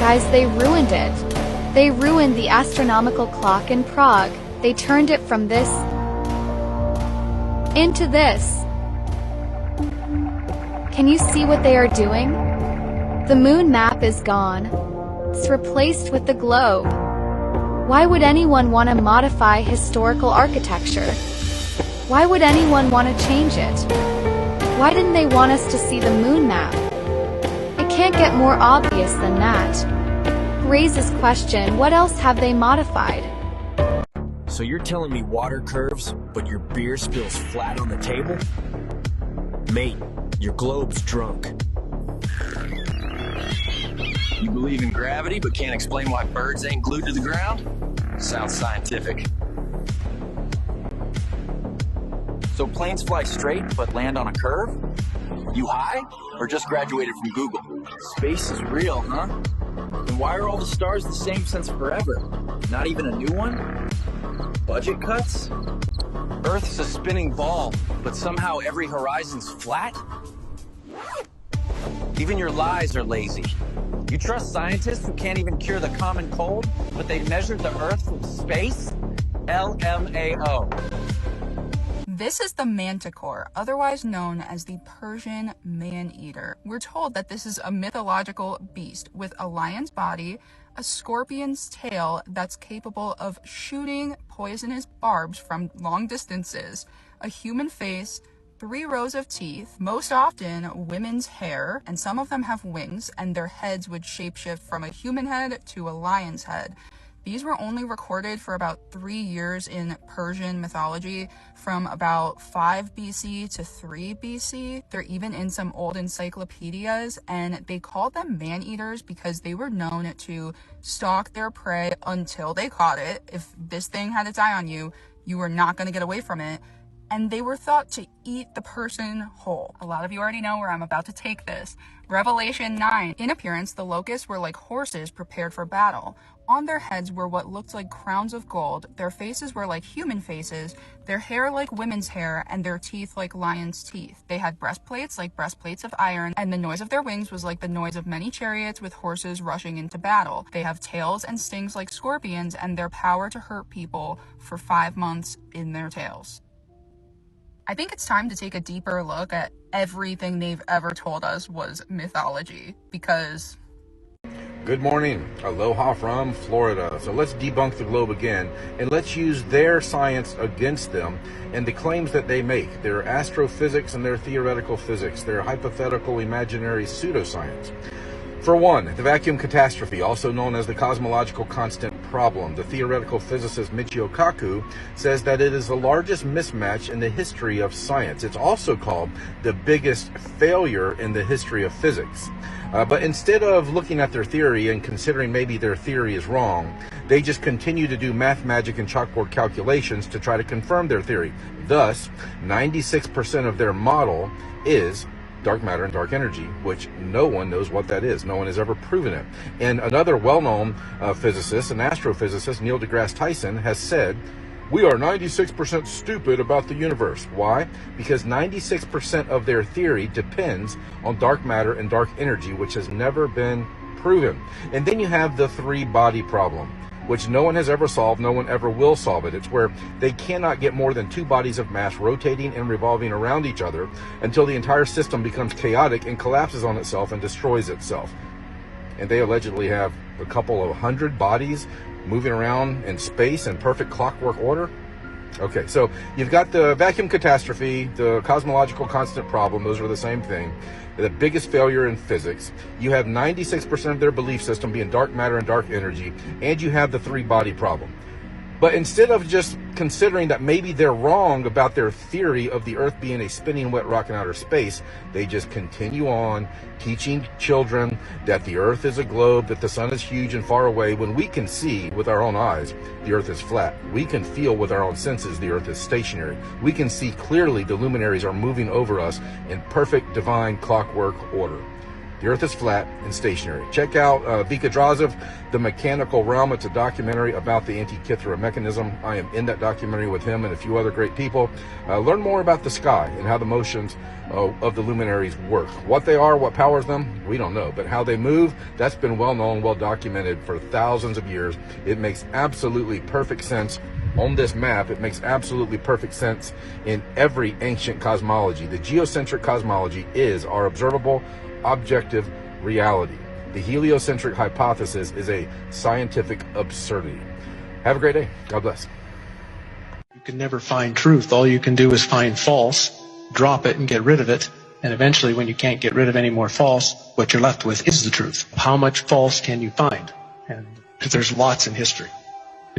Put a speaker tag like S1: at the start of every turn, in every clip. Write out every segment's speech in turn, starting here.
S1: Guys, they ruined it. They ruined the astronomical clock in Prague. They turned it from this into this. Can you see what they are doing? The moon map is gone. It's replaced with the globe. Why would anyone want to modify historical architecture? Why would anyone want to change it? Why didn't they want us to see the moon map? It can't get more obvious than that. Raises question, what else have they modified?
S2: So you're telling me water curves, but your beer spills flat on the table? Mate, your globe's drunk.
S3: You believe in gravity, but can't explain why birds ain't glued to the ground? Sounds scientific. So planes fly straight, but land on a curve? You high, or just graduated from Google? Space is real, huh? Then why are all the stars the same since forever? Not even a new one? Budget cuts? Earth's a spinning ball, but somehow every horizon's flat? Even your lies are lazy. You trust scientists who can't even cure the common cold, but they measured the Earth from space? LMAO.
S4: This is the manticore, otherwise known as the Persian man-eater. We're told that this is a mythological beast with a lion's body, a scorpion's tail that's capable of shooting poisonous barbs from long distances, a human face, 3 rows of teeth, most often women's hair, and some of them have wings, and their heads would shapeshift from a human head to a lion's head. These were only recorded for about 3 years in Persian mythology, from about 5 BC to 3 BC. They're even in some old encyclopedias, and they called them man-eaters because they were known to stalk their prey until they caught it. If this thing had its eye on you, you were not going to get away from it. And they were thought to eat the person whole. A lot of you already know where I'm about to take this. Revelation 9. In appearance, the locusts were like horses prepared for battle. On their heads were what looked like crowns of gold. Their faces were like human faces, their hair like women's hair, and their teeth like lions' teeth. They had breastplates like breastplates of iron, and the noise of their wings was like the noise of many chariots with horses rushing into battle. They have tails and stings like scorpions, and their power to hurt people for 5 months in their tails. I think it's time to take a deeper look at everything they've ever told us was mythology, because...
S5: Good morning. Aloha from Florida. So let's debunk the globe again, and let's use their science against them and the claims that they make. Their astrophysics and their theoretical physics, their hypothetical imaginary pseudoscience. For one, the vacuum catastrophe, also known as the cosmological constant problem. The theoretical physicist Michio Kaku says that it is the largest mismatch in the history of science. It's also called the biggest failure in the history of physics. But instead of looking at their theory and considering maybe their theory is wrong, they just continue to do math magic and chalkboard calculations to try to confirm their theory. Thus, 96% of their model is dark matter and dark energy, which no one knows what that is. No one has ever proven it. And another well-known physicist, an astrophysicist, Neil deGrasse Tyson, has said, we are 96% stupid about the universe. Why? Because 96% of their theory depends on dark matter and dark energy, which has never been proven. And then you have the 3-body problem, which no one has ever solved, no one ever will solve it. It's where they cannot get more than 2 bodies of mass rotating and revolving around each other until the entire system becomes chaotic and collapses on itself and destroys itself. And they allegedly have a couple of 100 bodies moving around in space in perfect clockwork order. Okay, so you've got the vacuum catastrophe, the cosmological constant problem, those are the same thing. The biggest failure in physics. You have 96% of their belief system being dark matter and dark energy, and you have the 3-body problem. But instead of just considering that maybe they're wrong about their theory of the Earth being a spinning wet rock in outer space, they just continue on teaching children that the Earth is a globe, that the sun is huge and far away, when we can see with our own eyes the Earth is flat. We can feel with our own senses the Earth is stationary. We can see clearly the luminaries are moving over us in perfect divine clockwork order. The Earth is flat and stationary. Check out Vika Drazev, The Mechanical Realm. It's a documentary about the Antikythera mechanism. I am in that documentary with him and a few other great people. Learn more about the sky and how the motions of the luminaries work. What they are, what powers them, we don't know. But how they move, that's been well known, well documented for thousands of years. It makes absolutely perfect sense on this map. It makes absolutely perfect sense in every ancient cosmology. The geocentric cosmology is our observable, objective reality. The heliocentric hypothesis is a scientific absurdity. Have a great day. God bless.
S6: You can never find truth. All you can do is find false, drop it and get rid of it. And eventually, when you can't get rid of any more false, what you're left with is the truth. How much false can you find? And there's lots in history.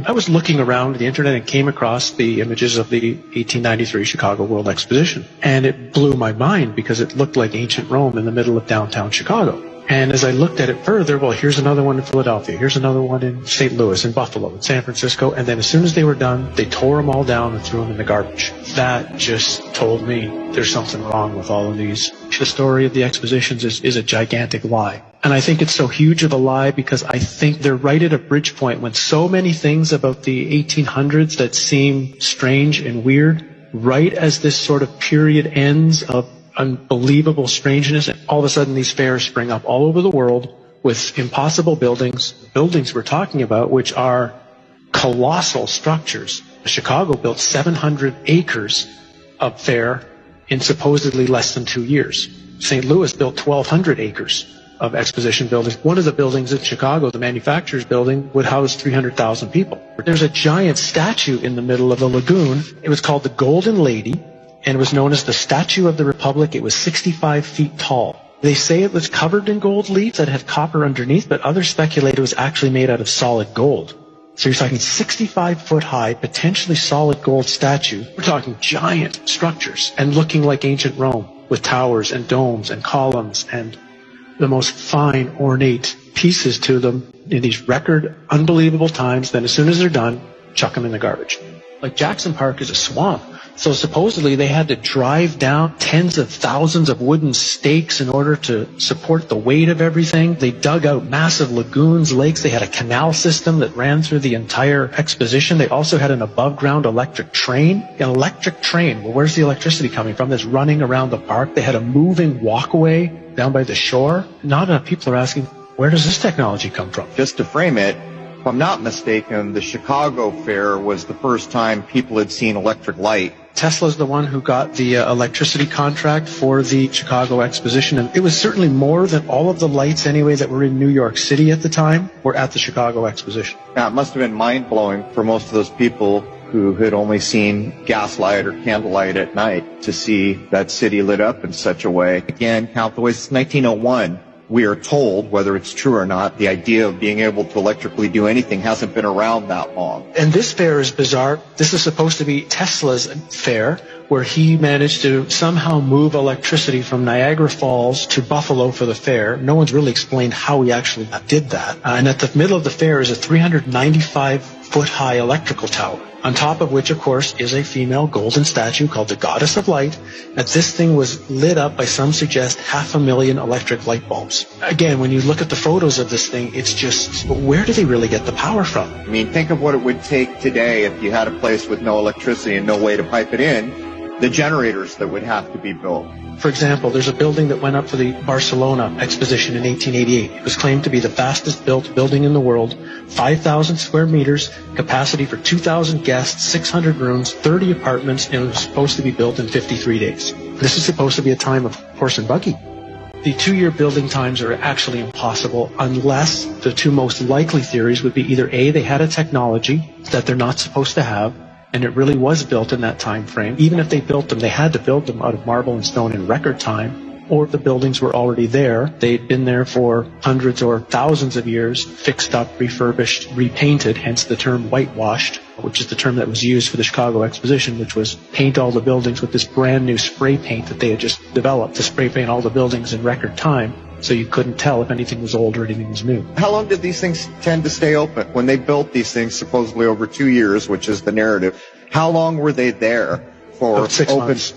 S6: I was looking around the internet and came across the images of the 1893 Chicago World Exposition. And it blew my mind because it looked like ancient Rome in the middle of downtown Chicago. And as I looked at it further, well, here's another one in Philadelphia, here's another one in St. Louis, in Buffalo, in San Francisco, and then as soon as they were done, they tore them all down and threw them in the garbage. That just told me there's something wrong with all of these. The story of the expositions is a gigantic lie. And I think it's so huge of a lie because I think they're right at a bridge point when so many things about the 1800s that seem strange and weird, right as this sort of period ends of unbelievable strangeness, and all of a sudden these fairs spring up all over the world with impossible buildings we're talking about, which are colossal structures. Chicago built 700 acres of fair in supposedly less than 2 years. St. Louis built 1,200 acres of exposition buildings. One of the buildings in Chicago, the manufacturer's building, would house 300,000 people. There's a giant statue in the middle of the lagoon. It was called the Golden Lady, and it was known as the Statue of the Republic. It was 65 feet tall. They say it was covered in gold leaf that had copper underneath, but others speculate it was actually made out of solid gold. So you're talking 65 foot high, potentially solid gold statue. We're talking giant structures and looking like ancient Rome with towers and domes and columns and the most fine, ornate pieces to them in these record, unbelievable times. Then as soon as they're done, chuck them in the garbage. Like Jackson Park is a swamp. So supposedly they had to drive down tens of thousands of wooden stakes in order to support the weight of everything. They dug out massive lagoons, lakes. They had a canal system that ran through the entire exposition. They also had an above-ground electric train. An electric train, well, where's the electricity coming from? That's running around the park. They had a moving walkway down by the shore. Not enough people are asking, where does this technology come from?
S7: Just to frame it, if I'm not mistaken, the Chicago Fair was the first time people had seen electric light.
S6: Tesla's the one who got the electricity contract for the Chicago Exposition, and it was certainly more than all of the lights anyway that were in New York City at the time were at the Chicago Exposition.
S7: Now, it must have been mind-blowing for most of those people who had only seen gaslight or candlelight at night to see that city lit up in such a way. Again, count the ways. It's 1901. We are told, whether it's true or not, the idea of being able to electrically do anything hasn't been around that long.
S6: And this fair is bizarre. This is supposed to be Tesla's fair, where he managed to somehow move electricity from Niagara Falls to Buffalo for the fair. No one's really explained how he actually did that. And at the middle of the fair is a 395-foot-high electrical tower, on top of which, of course, is a female golden statue called the Goddess of Light. And this thing was lit up by, some suggest, 500,000 electric light bulbs. Again, when you look at the photos of this thing, it's just, where do they really get the power from?
S7: I mean, think of what it would take today if you had a place with no electricity and no way to pipe it in, the generators that would have to be built.
S6: For example, there's a building that went up for the Barcelona Exposition in 1888. It was claimed to be the fastest built building in the world. 5,000 square meters, capacity for 2,000 guests, 600 rooms, 30 apartments, and it was supposed to be built in 53 days. This is supposed to be a time of horse and buggy. The 2-year building times are actually impossible unless the two most likely theories would be either A, they had a technology that they're not supposed to have, and it really was built in that time frame. Even if they built them, they had to build them out of marble and stone in record time, or the buildings were already there. They'd been there for hundreds or thousands of years, fixed up, refurbished, repainted, hence the term whitewashed, which is the term that was used for the Chicago Exposition, which was paint all the buildings with this brand new spray paint that they had just developed to spray paint all the buildings in record time, so you couldn't tell if anything was old or anything was new.
S7: How long did these things tend to stay open? When they built these things, supposedly over 2 years, which is the narrative, how long were they there for?
S6: About 6 months.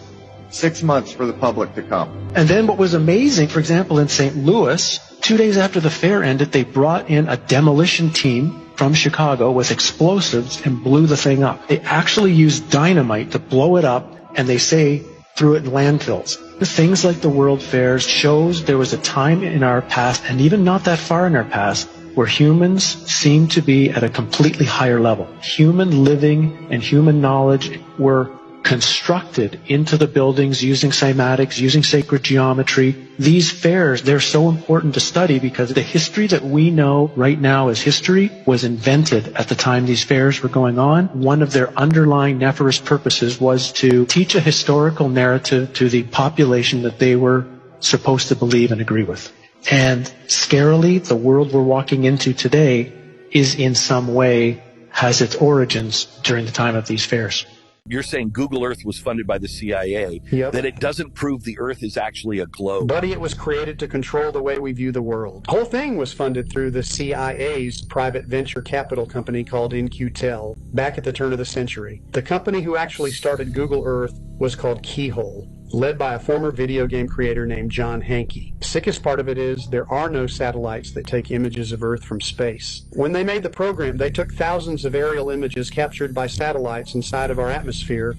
S7: 6 months for the public to come.
S6: And then what was amazing, for example, in St. Louis, 2 days after the fair ended, they brought in a demolition team from Chicago with explosives and blew the thing up. They actually used dynamite to blow it up, and they say threw it in landfills. The things like the World Fairs shows there was a time in our past, and even not that far in our past, where humans seemed to be at a completely higher level. Human living and human knowledge were constructed into the buildings using cymatics, using sacred geometry. These fairs, they're so important to study because the history that we know right now as history was invented at the time these fairs were going on. One of their underlying nefarious purposes was to teach a historical narrative to the population that they were supposed to believe and agree with. And scarily, the world we're walking into today is in some way has its origins during the time of these fairs.
S8: You're saying Google Earth was funded by the CIA, that it doesn't prove the Earth is actually a globe.
S9: Buddy, it was created to control the way we view the world. The whole thing was funded through the CIA's private venture capital company called In-Q-Tel back at the turn of the century. The company who actually started Google Earth was called Keyhole, led by a former video game creator named John Hankey. Sickest part of it is there are no satellites that take images of Earth from space. When they made the program, they took thousands of aerial images captured by satellites inside of our atmosphere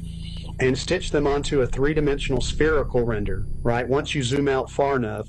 S9: and stitched them onto a three-dimensional spherical render, right? Once you zoom out far enough,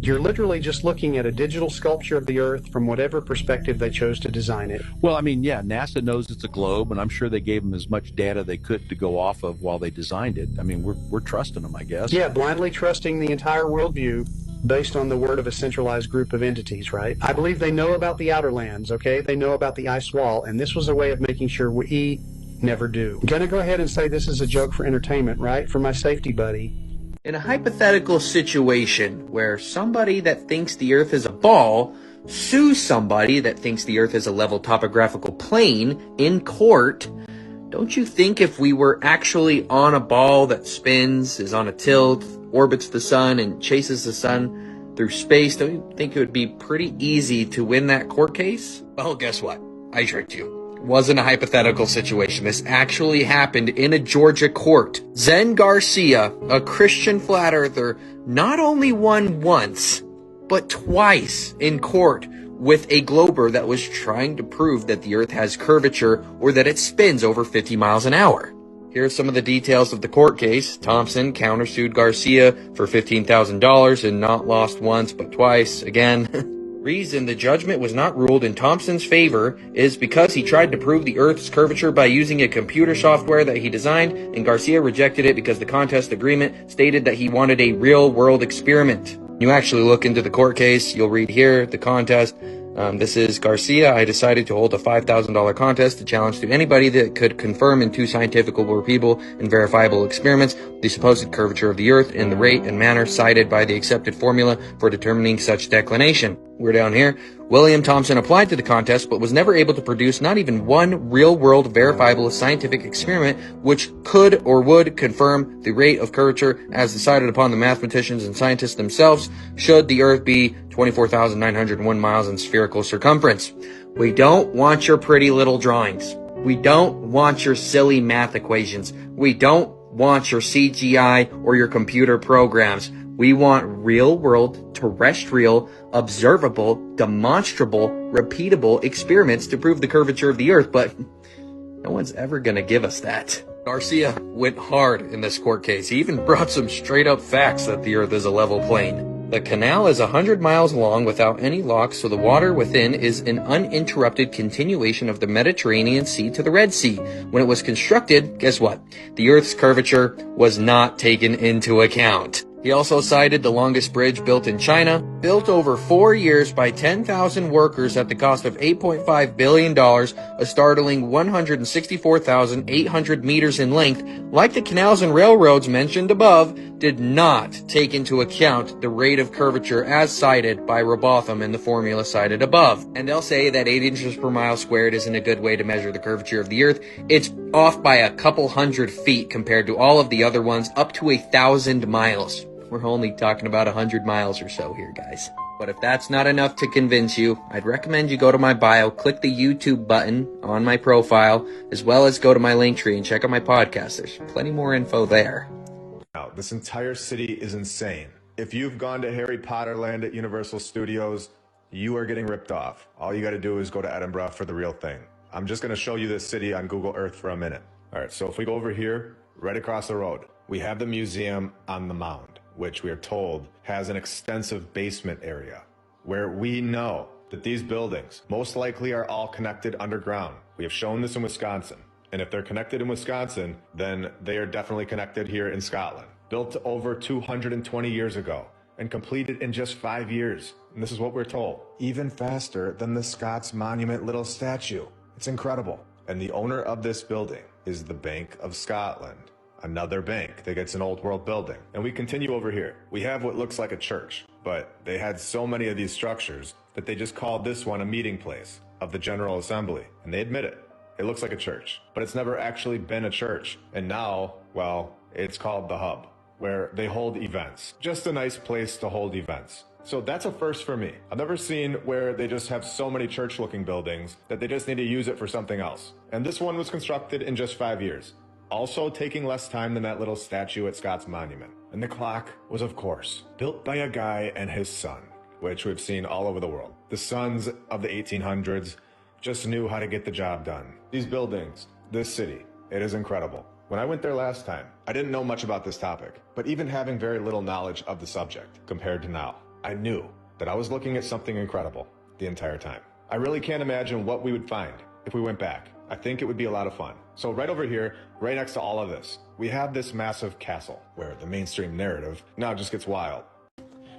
S9: you're literally just looking at a digital sculpture of the Earth from whatever perspective they chose to design it.
S8: Well, I mean, yeah, NASA knows it's a globe, and I'm sure they gave them as much data they could to go off of while they designed it. I mean, we're trusting them, I guess.
S9: Yeah, blindly trusting the entire worldview based on the word of a centralized group of entities, right? I believe they know about the outer lands, okay? They know about the ice wall, and this was a way of making sure we never do. I'm gonna go ahead and say this is a joke for entertainment, right? For my safety buddy.
S10: In a hypothetical situation where somebody that thinks the Earth is a ball sues somebody that thinks the Earth is a level topographical plane in court, don't you think if we were actually on a ball that spins, is on a tilt, orbits the sun, and chases the sun through space, don't you think it would be pretty easy to win that court case? Well, guess what? I tricked you. Wasn't a hypothetical situation. This actually happened in a Georgia court. Zen Garcia, a Christian flat earther, not only won once, but twice in court with a glober that was trying to prove that the Earth has curvature or that it spins over 50 miles an hour. Here are some of the details of the court case. Thompson countersued Garcia for $15,000 and not lost once, but twice again. Reason the judgment was not ruled in Thompson's favor is because he tried to prove the Earth's curvature by using a computer software that he designed, and Garcia rejected it because the contest agreement stated that he wanted a real-world experiment. You actually look into the court case, you'll read here, the contest. This is Garcia. I decided to hold a $5,000 contest to challenge to anybody that could confirm in two scientific, repeatable, and verifiable experiments the supposed curvature of the Earth in the rate and manner cited by the accepted formula for determining such declination. We're down here. William Thompson applied to the contest, but was never able to produce not even one real-world verifiable scientific experiment which could or would confirm the rate of curvature as decided upon the mathematicians and scientists themselves should the Earth be 24,901 miles in spherical circumference. We don't want your pretty little drawings. We don't want your silly math equations. We don't want your CGI or your computer programs. We want real-world, terrestrial, observable, demonstrable, repeatable experiments to prove the curvature of the Earth, but no one's ever going to give us that. Garcia went hard in this court case. He even brought some straight-up facts that the Earth is a level plane. The canal is 100 miles long without any locks, so the water within is an uninterrupted continuation of the Mediterranean Sea to the Red Sea. When it was constructed, guess what? The Earth's curvature was not taken into account. He also cited the longest bridge built in China, built over 4 years by 10,000 workers at the cost of $8.5 billion, a startling 164,800 meters in length, like the canals and railroads mentioned above, did not take into account the rate of curvature as cited by Robotham in the formula cited above. And they'll say that 8 inches per mile squared isn't a good way to measure the curvature of the Earth. It's off by a couple hundred feet compared to all of the other ones, up to 1,000 miles. We're only talking about 100 miles or so here, guys. But if that's not enough to convince you, I'd recommend you go to my bio, click the YouTube button on my profile, as well as go to my link tree and check out my podcast. There's plenty more info there.
S11: out. This entire city is insane. If you've gone to Harry Potter Land at Universal Studios, you are getting ripped off. All you got to do is go to Edinburgh for the real thing. I'm just going to show you this city on Google Earth for a minute. All right, so if we go over here, right across the road, we have the museum on the mound, which we are told has an extensive basement area where we know that these buildings most likely are all connected underground. We have shown this in Wisconsin. And if they're connected in Wisconsin, then they are definitely connected here in Scotland. Built over 220 years ago and completed in just 5 years. And this is what we're told. Even faster than the Scots Monument little statue. It's incredible. And the owner of this building is the Bank of Scotland. Another bank that gets an old world building. And we continue over here. We have what looks like a church, but they had so many of these structures that they just called this one a meeting place of the General Assembly. And they admit it. It looks like a church, but it's never actually been a church. And now, well, it's called the Hub, where they hold events. Just a nice place to hold events. So that's a first for me. I've never seen where they just have so many church-looking buildings that they just need to use it for something else. And this one was constructed in just 5 years. Also taking less time than that little statue at Scott's Monument. And the clock was, of course, built by a guy and his son, which we've seen all over the world. The sons of the 1800s just knew how to get the job done. These buildings, this city, it is incredible. When I went there last time, I didn't know much about this topic, but even having very little knowledge of the subject compared to now, I knew that I was looking at something incredible the entire time. I really can't imagine what we would find if we went back. I think it would be a lot of fun. So right over here, right next to all of this, we have this massive castle where the mainstream narrative now just gets wild.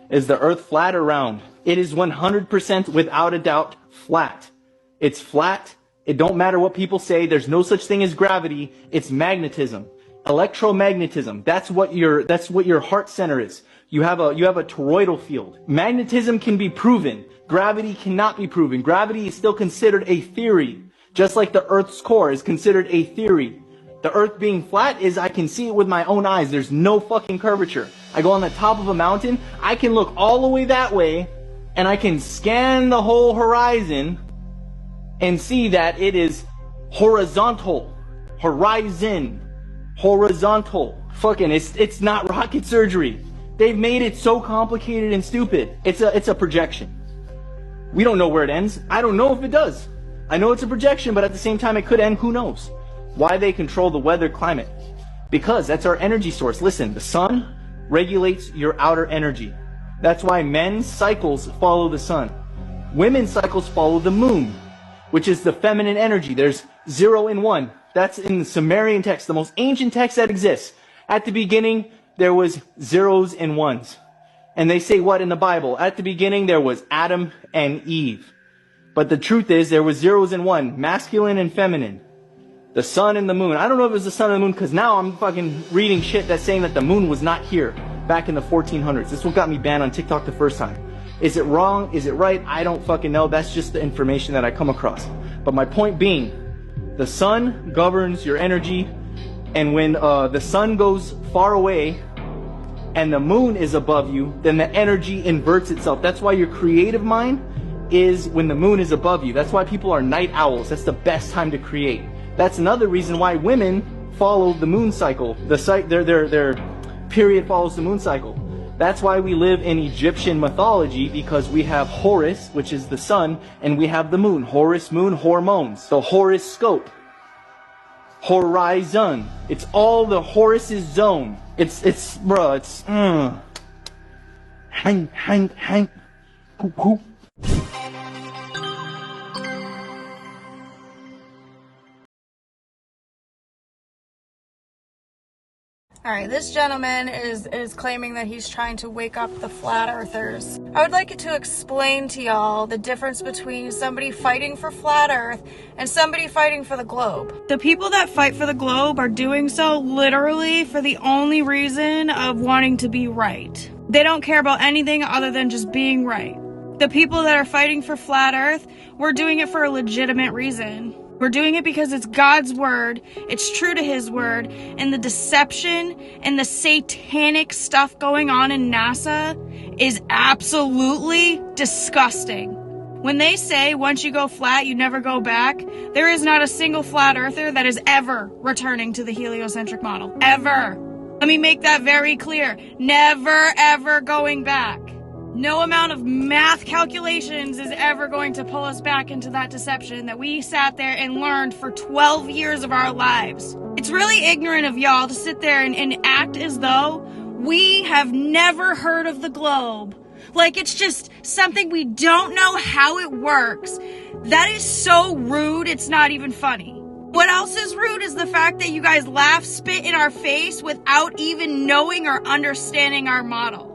S12: Is the Earth flat or round? It is 100% without a doubt flat. It's flat. It don't matter what people say. There's no such thing as gravity. It's magnetism, electromagnetism. That's what your heart center is. You have a toroidal field. Magnetism can be proven. Gravity cannot be proven. Gravity is still considered a theory, just like the Earth's core is considered a theory. The Earth being flat is I can see it with my own eyes. There's no fucking curvature. I go on the top of a mountain. I can look all the way that way, and I can scan the whole horizon and see that it is horizontal. Horizon. Horizontal. Fucking, it's not rocket surgery. They've made it so complicated and stupid. It's a projection. We don't know where it ends. I don't know if it does. I know it's a projection, but at the same time it could end. Who knows? Why they control the weather climate? Because that's our energy source. Listen, the sun regulates your outer energy. That's why men's cycles follow the sun. Women's cycles follow the moon, which is the feminine energy. There's 0 and 1. That's in the Sumerian text, the most ancient text that exists. At the beginning, there was zeros and ones. And they say what in the Bible? At the beginning, there was Adam and Eve. But the truth is, there was zeros and one, masculine and feminine. The sun and the moon. I don't know if it was the sun and the moon, because now I'm fucking reading shit that's saying that the moon was not here back in the 1400s. This is what got me banned on TikTok the first time. Is it wrong? Is it right? I don't fucking know. That's just the information that I come across. But my point being, the sun governs your energy, and when the sun goes far away and the moon is above you, then the energy inverts itself. That's why your creative mind is when the moon is above you. That's why people are night owls. That's the best time to create. That's another reason why women follow the moon cycle. Their period follows the moon cycle. That's why we live in Egyptian mythology, because we have Horus, which is the sun, and we have the moon. Horus, moon, hormones. The horoscope. Horizon. It's all the Horus's zone. Hang. Poop.
S13: All right, this gentleman is claiming that he's trying to wake up the flat earthers. I would like you to explain to y'all the difference between somebody fighting for flat earth and somebody fighting for the globe. The people that fight for the globe are doing so literally for the only reason of wanting to be right. They don't care about anything other than just being right. The people that are fighting for flat earth, we're doing it for a legitimate reason. We're doing it because it's God's word, it's true to his word, and the deception and the satanic stuff going on in NASA is absolutely disgusting. When they say once you go flat, you never go back, there is not a single flat earther that is ever returning to the heliocentric model. Ever. Let me make that very clear. Never, ever going back. No amount of math calculations is ever going to pull us back into that deception that we sat there and learned for 12 years of our lives. It's really ignorant of y'all to sit there and act as though we have never heard of the globe. Like it's just something we don't know how it works. That is so rude, it's not even funny. What else is rude is the fact that you guys laugh, spit in our face without even knowing or understanding our model.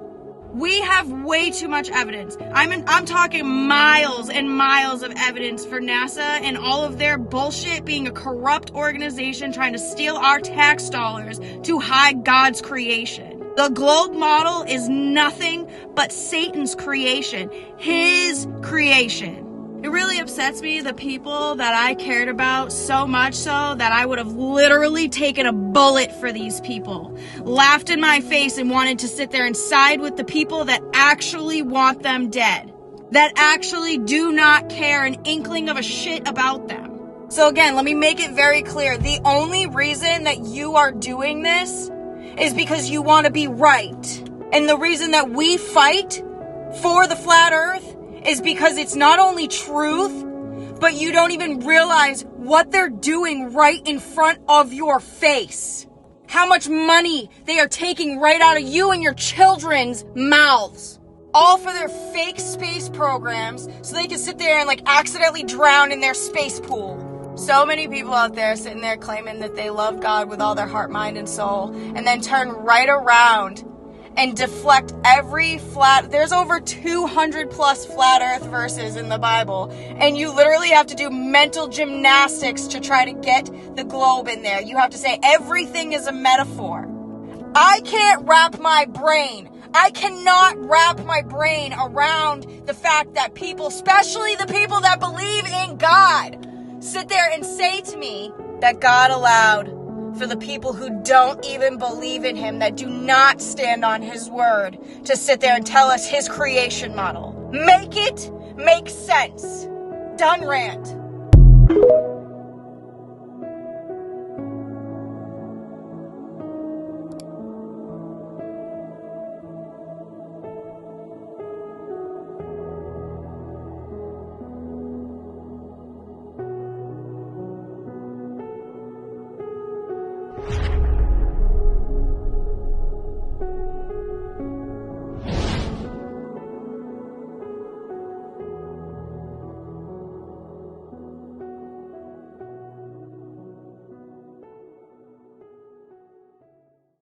S13: We have way too much evidence. I'm talking miles and miles of evidence for NASA and all of their bullshit being a corrupt organization trying to steal our tax dollars to hide God's creation. The globe model is nothing but Satan's creation, his creation. It really upsets me, the people that I cared about so much so that I would have literally taken a bullet for these people, laughed in my face and wanted to sit there and side with the people that actually want them dead, that actually do not care an inkling of a shit about them. So again, let me make it very clear. The only reason that you are doing this is because you want to be right. And the reason that we fight for the flat earth is because it's not only truth, but you don't even realize what they're doing right in front of your face. How much money they are taking right out of you and your children's mouths. All for their fake space programs so they can sit there and like accidentally drown in their space pool. So many people out there sitting there claiming that they love God with all their heart, mind, and soul, and then turn right around and deflect every there's over 200 plus flat earth verses in the Bible, and you literally have to do mental gymnastics to try to get the globe in there. You have to say everything is a metaphor. I cannot wrap my brain around the fact that people, especially the people that believe in God, sit there and say to me that God allowed for the people who don't even believe in him, that do not stand on his word, to sit there and tell us his creation model. Make it make sense. Done rant.